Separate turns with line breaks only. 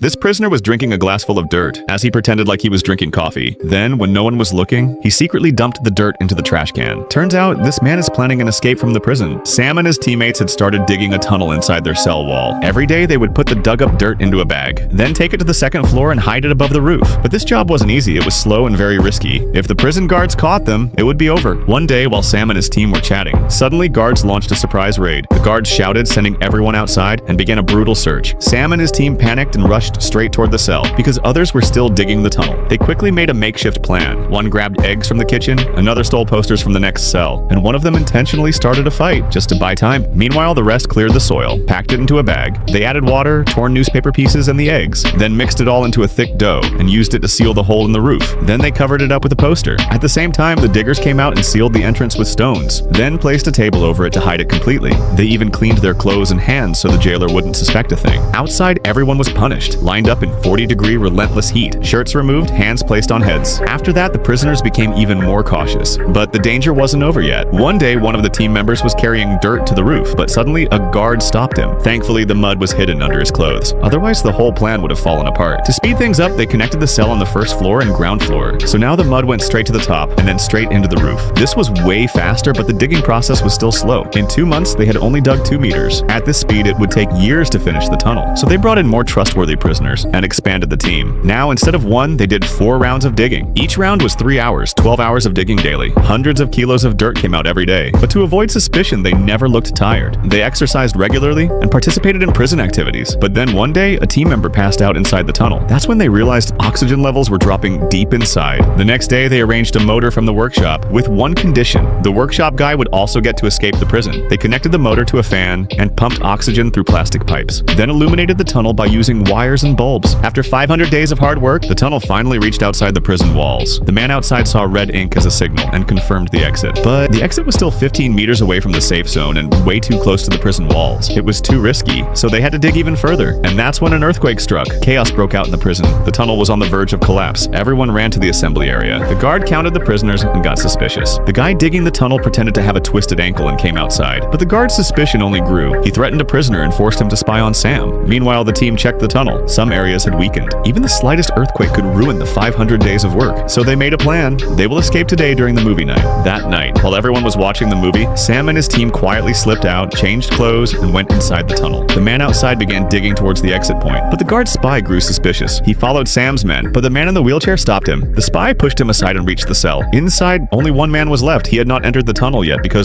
This prisoner was drinking a glass full of dirt, as he pretended like he was drinking coffee. Then, when no one was looking, he secretly dumped the dirt into the trash can. Turns out, this man is planning an escape from the prison. Sam and his teammates had started digging a tunnel inside their cell wall. Every day, they would put the dug-up dirt into a bag, then take it to the second floor and hide it above the roof. But this job wasn't easy, it was slow and very risky. If the prison guards caught them, it would be over. One day, while Sam and his team were chatting, suddenly guards launched a surprise raid. The guards shouted, sending everyone outside, and began a brutal search. Sam and his team panicked and rushed straight toward the cell, because others were still digging the tunnel. They quickly made a makeshift plan. One grabbed eggs from the kitchen, another stole posters from the next cell, and one of them intentionally started a fight, just to buy time. Meanwhile, the rest cleared the soil, packed it into a bag. They added water, torn newspaper pieces, and the eggs, then mixed it all into a thick dough, and used it to seal the hole in the roof. Then they covered it up with a poster. At the same time, the diggers came out and sealed the entrance with stones, then placed a table over it to hide it completely. They even cleaned their clothes and hands so the jailer wouldn't suspect a thing. Outside, everyone was punished, lined up in 40-degree relentless heat, shirts removed, hands placed on heads. After that, the prisoners became even more cautious. But the danger wasn't over yet. One day, one of the team members was carrying dirt to the roof, but suddenly a guard stopped him. Thankfully, the mud was hidden under his clothes. Otherwise, the whole plan would have fallen apart. To speed things up, they connected the cell on the first floor and ground floor. So now the mud went straight to the top and then straight into the roof. This was way faster, but the digging process was still slow. In 2 months, they had only dug 2 meters. At this speed, it would take years to finish the tunnel. So they brought in more trustworthy prisoners and expanded the team. Now, instead of 1, they did 4 rounds of digging. Each round was 3 hours, 12 hours of digging daily. Hundreds of kilos of dirt came out every day. But to avoid suspicion, they never looked tired. They exercised regularly and participated in prison activities. But then one day, a team member passed out inside the tunnel. That's when they realized oxygen levels were dropping deep inside. The next day, they arranged a motor from the workshop with one condition. The workshop guy would also get to escape the prison. They connected the motor to a fan and pumped oxygen through plastic pipes, then illuminated the tunnel by using wires and bulbs. After 500 days of hard work, the tunnel finally reached outside the prison walls. The man outside saw red ink as a signal and confirmed the exit. But the exit was still 15 meters away from the safe zone and way too close to the prison walls. It was too risky, so they had to dig even further. And that's when an earthquake struck. Chaos broke out in the prison. The tunnel was on the verge of collapse. Everyone ran to the assembly area. The guard counted the prisoners and got suspicious. The guy digging the tunnel pretended to have a twisted ankle and came outside. But the guard's suspicion only grew. He threatened a prisoner and forced him to spy on Sam. Meanwhile, the team checked the tunnel. Some areas had weakened. Even the slightest earthquake could ruin the 500 days of work. So they made a plan. They will escape today during the movie night. That night, while everyone was watching the movie, Sam and his team quietly slipped out, changed clothes, and went inside the tunnel. The man outside began digging towards the exit point, but the guard's spy grew suspicious. He followed Sam's men, but the man in the wheelchair stopped him. The spy pushed him aside and reached the cell. Inside, only one man was left. He had not entered the tunnel yet because